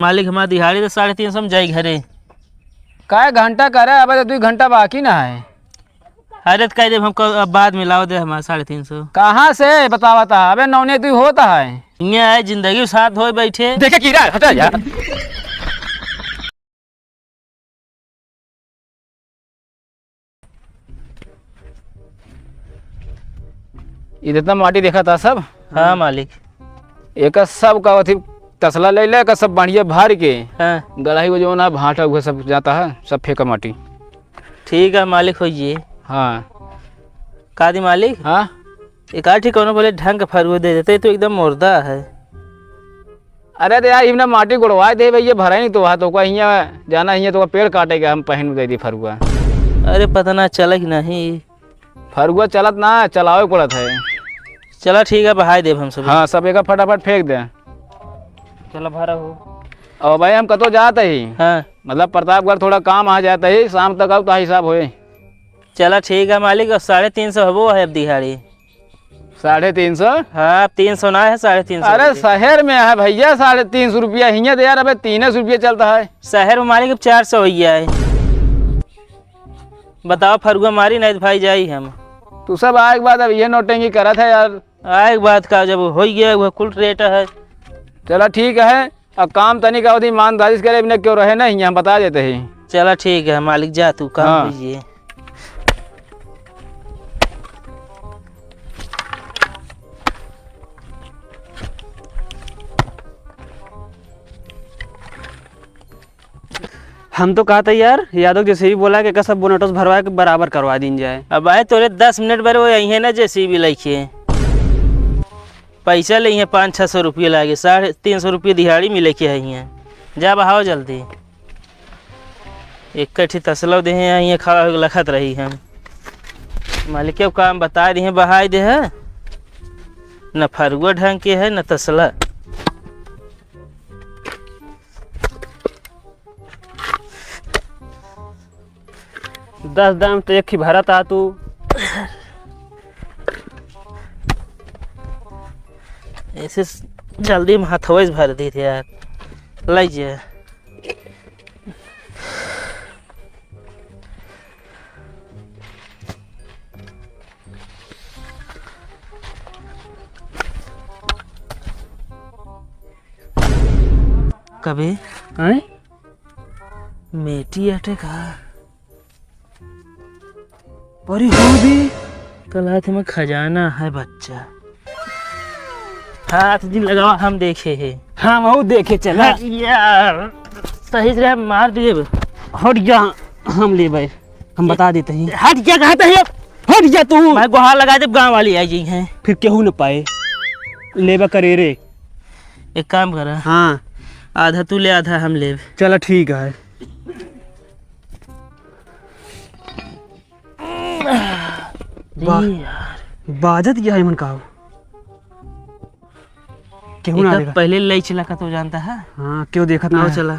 मालिक हमारा दिहाड़ी तो 350 में जाई घरे। काय घंटा करे अब तो 2 घंटा बाकी ना है। अरे तो कह दे हमको अब बाद में लाओ दे हमारा 350। कहाँ से बतावा था अबे 9 2 होता है। यहाँ है जिंदगी साथ हो बैठे देखे कीड़ा हटा यार। इतना माटी देखा था सब। हाँ मालिक। एक सब का अथी तसला ले ले का सब बढ़िया भार के। हाँ गड़ाई वो जो ना भाटा हुआ सब जाता है सब फेंका माटी। ठीक है मालिक होइए। हाँ कादी मालिक। हाँ एक आठ ठिकानों बोले ढंग का फरुआ दे देते तो एकदम मुर्दा है। अरे तो यार इतना माटी गुड़वा दे भैया भरा नहीं तो वहाँ तो यहाँ जाना ही तो पेड़ काटेगा हम पहन दे दी फरुआ। अरे पता ना चला कि नहीं। फरुआ चलत ना चलावे पड़त है। चला ठीक है बहाई देव हम सब। हाँ सब एक फटाफट फेंक दे। चला भरा हो। और भाई हम कतो जाते ही। हाँ मतलब प्रतापगढ़ थोड़ा काम आ जाता है शाम तक अब तो हिसाब होए। चला ठीक है मालिक। अब 350 हबो है अब दिहाड़ी। 350। हाँ अब 300 ना है 350। अरे शहर में है भैया 350 रुपया हिया दे यार। अबे 300 रुपया चलता है शहर में मालिक। अब 400 हो गया है। बताओ फरुआ मारी नहीं तो भाई जाई हम। तू सब आए के बाद अब ये नोटेंगी करत है यार। आए बात का जब हो गया वह कुल रेट है। चला ठीक है अब काम तनी का ईमानदारी से करे बिना क्यों रहे ना हम बता देते ही। चला ठीक है मालिक जा तू काम हाँ। कीजिए। हम तो कहा था यार यादव जैसे ही बोला कि सब बोनटोस भरवा के बराबर करवा दी जाए। अब आए तोरे 10 मिनट बार वो यही है ना जैसे भी लिखे पैसा ले 500-600 रुपये लागे। 350 रुपये दिहाड़ी मिले के है। जा बहाओ जल्दी। एक कठी तसला दे यहाँ खा लखत रही हम। मालिक के काम बता दी बहाई दे है न फरुआ ढंग के है न तसला। दस दाम तो एक ही भरा था तू। ऐसे जल्दी में हाथों से भर दी थे यार। लीजिए कभी हैं? मेटी अटे का अरे हो भी कल हाथ में खजाना है बच्चा। हाथ दिन लगाओ हम देखे है। हाँ वो देखे चला यार सही से मार दिए। हट जा हम ले भाई हम बता देते हैं। हट क्या कहते हैं। हट जा तू मैं गुहार लगा दे गाँव वाली आई हैं। फिर केहू न पाए लेबा करे रे। एक काम करा हाँ आधा तू ले आधा हम ले। चला ठीक है। बाजत गया है मन का केहू ना देखा। पहले ले चला का तो जानता है। हाँ क्यों देखत ना आओ है। चला।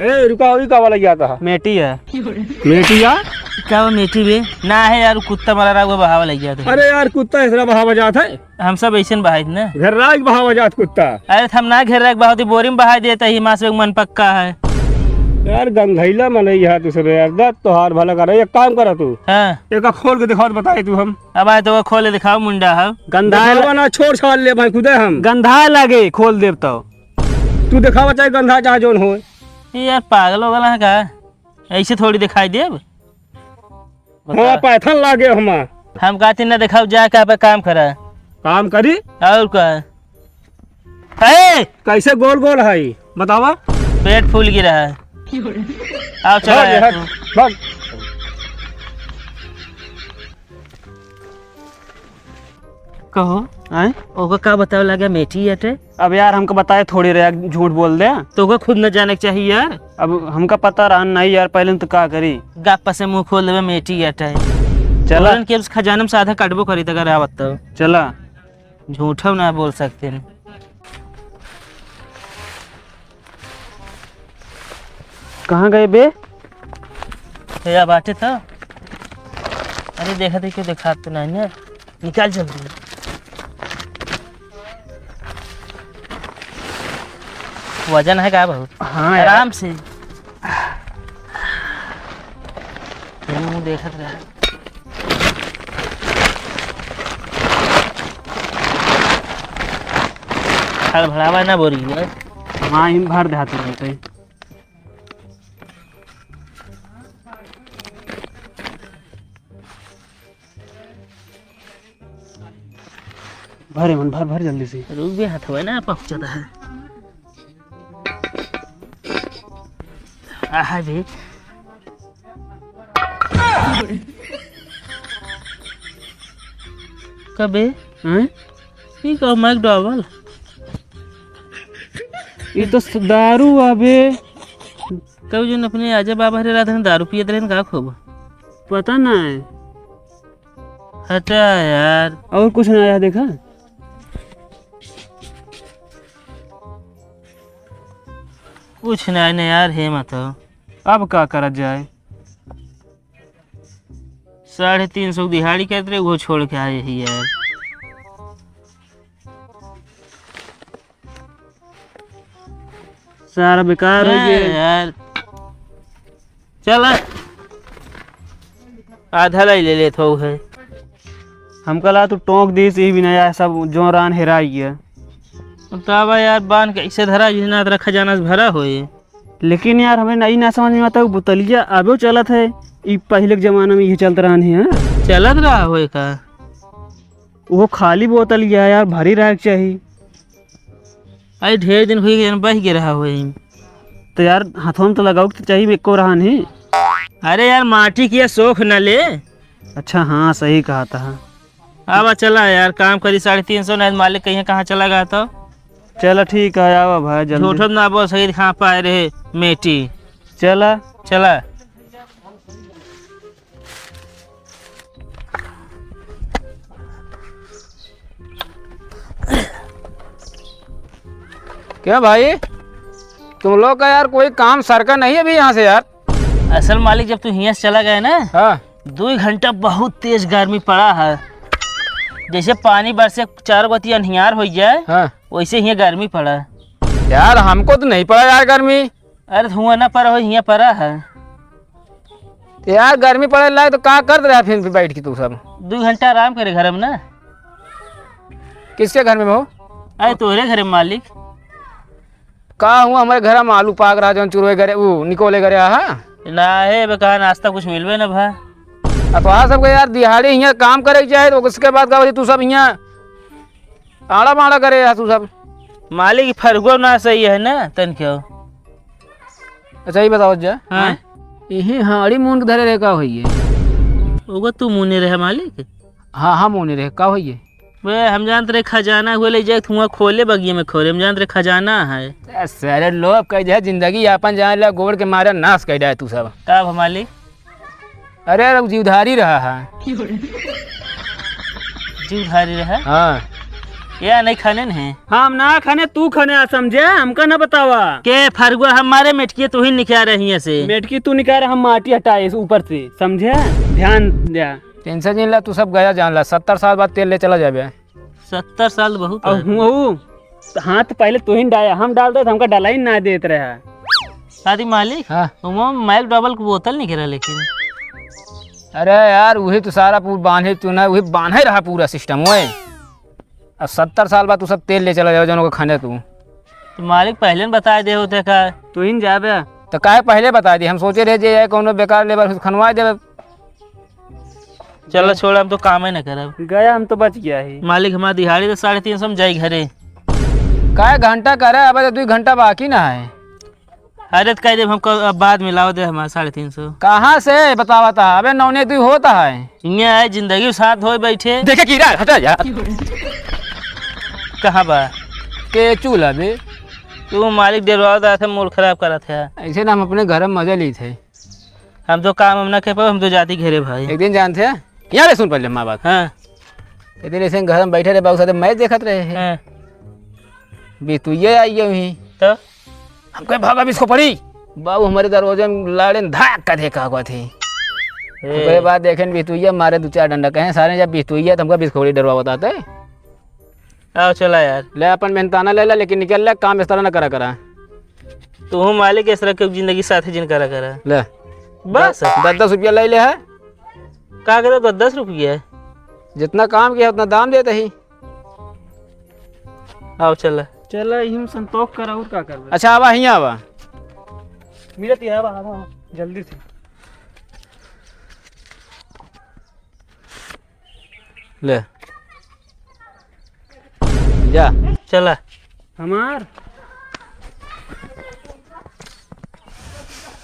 ए रुका का वाला गया था। मेटी है मेटी यार क्या वो मेटी भी ना है यार। कुत्ता मरा रहा हुआ बहावा लग गया था। अरे यार कुत्ता इसरा बहावा जात है। हम सब ऐसे बहाई ना घर राज बहावा जात कुत्ता। अरे हम ना घेर रख बहुत बोरी में बहा देता ही माँ से मन पक्का है यार गंधैला मन है दूसरे यार दत तोहार भला कर। एक काम करा तू हाँ। एक खोल के दिखा बताए तू हम। अब आए तो खोले दिखाओ मुंडा है। गंधा ना छोड़ छाड़ ले भाई खुदे हम। गंधा लगे खोल देव तो तू दिखावा चाहे गंधा चाहे जोन हो। यार पागल हो गया है का। ऐसे थोड़ी दिखाई दे। हाँ पैथन लागे हम। हम कहते ना दिखाओ जा क्या पे काम करा। काम करी और क्या कैसे गोल गोल है बतावा। पेट फूल गिरा है। आओ चलो यार तू। कहो आए ओका का बताओ लगा मेटी अटे। अब यार हमको बताए थोड़ी रहे झूठ बोल दे। तो ओका खुद न जाने के चाहिए यार। अब हमका पता रहा नहीं यार पहले तो का करी। गप्पा से मुंह खोल देवे मेटी अटे। चला के उस खजाना में साधा कटबो करी अगर आवत तो। चला झूठा ना बोल सकते हैं। कहाँ गए बे। या बाटे था। अरे देखा थे क्यों देखा तो नहीं ना। निकाल जल्दी। वजन है का बहुत? हाँ यार। आराम से मुँह देखत रहा। हड़बड़ावा ना बोरी है। हाँ इन भर देहात रहते। भरे मन भर भर जल्दी से। रुक भी हाथ हुआ ना पहुँचता है। आहा भी कबे हैं? ठीक है मैक डबल। ये तो दारू अबे। कभी जो अपने आजा बाबा हरे रात में दारू पियत रहे का खूब। पता नहीं। हटा यार। और कुछ ना आया देखा। कुछ नहीं यार है मत। अब क्या करा जाए। 350 दिहाड़ी कहते रहे वो छोड़ के आए ही यार। सारा बेकार हो गया यार। चल आधा लाई ले लेत हो है। हम कला तू टोंक दी से भी नया सब जो रान हेरा गया। तब यार बांध कैसे धरा जितना तेरा खजाना से भरा होए। लेकिन यार हमें नई ना समझ में आता बुतलिया अबे चलत है। ई पहले के जमाना में ये चलत रहन है। चलत रहा होए का? वो खाली बोतलिया यार भरी रहे चाहिए। अरे ढेर दिन हुई गए बह के रहा होए। तो यार हाथों में तो लगाओ तो चाहिए एको रहन है। अरे यार माटी की शौक न ले। अच्छा हाँ सही कहा था। अब चला यार काम करी 350 नहीं मालिक कहीं कहाँ चला गया तो। चलो ठीक है आओ भाई जल्दी। झूठो ना बोल सही खा पाए रहे मेटी। चला चला क्या भाई तुम लोग का यार कोई काम सरका नहीं है अभी यहाँ से यार? असल मालिक जब तू यहाँ से चला गया ना हाँ 2 घंटा बहुत तेज गर्मी पड़ा है। जैसे पानी बरसे 4 बत्ती अंधियार हो जाए हाँ वैसे यहाँ गर्मी पड़ा। यार हमको तो नहीं पड़ा यार गर्मी। अरे धुआं ना पड़ा हो यहाँ पड़ा है। तो यार गर्मी पड़े लाए तो क्या कर रहा फिर बैठ के तू सब? 2 घंटा आराम करे घर में ना। किसके घर में हो? अरे तोहरे घर में मालिक। कहा हूँ हमारे घर में आलू पाक रहा जो चुरवे करे वो निकोले करे ना है कहा नाश्ता कुछ मिलवे ना भा। अब तो सब यार दिहाड़ी यहाँ काम करे चाहे तो उसके बाद का तू सब यहाँ आड़ा माड़ा करे यार तू सब। मालिक फरगो ना सही है ना तन क्यों। अच्छा ये बताओ जा हाँ यही हाड़ी मून के धरे रहे का होइए? ओगो तू मुने रहे मालिक। हाँ हाँ मुने रहे का होइए? वे हम जानते रहे खजाना हुए ले जाए धुआं खोले बगिए में खोले। हम जानते रहे खजाना है। सारे लोग कह जाए जिंदगी यापन जाए ला गोबर के मारे नाश कह जाए तू सब। का मालिक? अरे यार जीवधारी रहा है। जीवधारी रहा हाँ या नहीं खाने है? हम ना खाने तू खाने समझे हमका ना बतावा के फरगुआ हमारे मेटकिए तू ही निकाल रही है से। मेटकी तू निकाल हम माटी हटाए ऊपर से समझे। ध्यान दिया टेंशन नहीं ला तू सब गया जान ला 70 साल बाद तेल ले चला जाबे। 70 साल बहुत और हूँ हाथ पहले तू ही डाया हम डाल दे हमका डाला ही ना देते रहा। शादी मालिक हाँ मैक डबल की बोतल नहीं गिरा लेकिन। अरे यार वही तो सारा पूरा बांधे तू ना वही बांधे रहा पूरा सिस्टम वो। अब 70 साल बाद तू सब तेल ले चला जाओ जनों को खाने तू। तो मालिक पहले न बता दे होते का। तू ही जाबे तो काहे पहले बता दी? हम सोचे रहे जे कौन बेकार लेबर खनवा देवे। चलो छोड़ हम तो काम ही न करब। गया हम तो बच गया ही। मालिक हमारा दिहाड़ी तो 350 में जाई घरे। काहे घंटा करे अब 2 घंटा बाकी ना है। अरे तो कह दे हमको अब बाद में लाओ दे हमारा 350। कहाँ से बतावा था? अबे 9 2 होता है। यहाँ है जिंदगी साथ हो बैठे। देखे की रहा हटा जा कहाँ बा के चूल्हा बे तू मालिक डरवा था मूड खराब करा था। ऐसे ना हम अपने घर में मजे ली थे। हम तो काम हम न कर पाए हम तो जाती घेरे भाई। एक दिन जानते हैं यहाँ सुन पहले माँ बात। हाँ एक दिन ऐसे घर में बैठे रहे बाबू साथ मैच देखत रहे हैं। हाँ बेतुए आई हुई तो हम कहे भागा भी इसको पड़ी। बाबू हमारे दरवाजे में लाड़े धाक का देखा हुआ थे। उसके बाद देखें बेतुइया मारे 2 4 डंडा कहे सारे जब बेतुइया तो हमका बिस्कोड़ी डरवा बताते। आओ चला यार ले अपन मेहनताना ले ला लेकिन निकल ले काम इस तरह न करा करा। तू मालिक इस तरह के जिंदगी साथी जिन करा करा ले बस 10-10 रुपया ले ले है। का करे तो 10 रुपया है। जितना काम किया उतना दाम देते ही। आओ चल चल हम संतोष कर और का कर। अच्छा आवा हियाँ आवा। मेरा तेरा बहा जल्दी से ले जा। चला हमार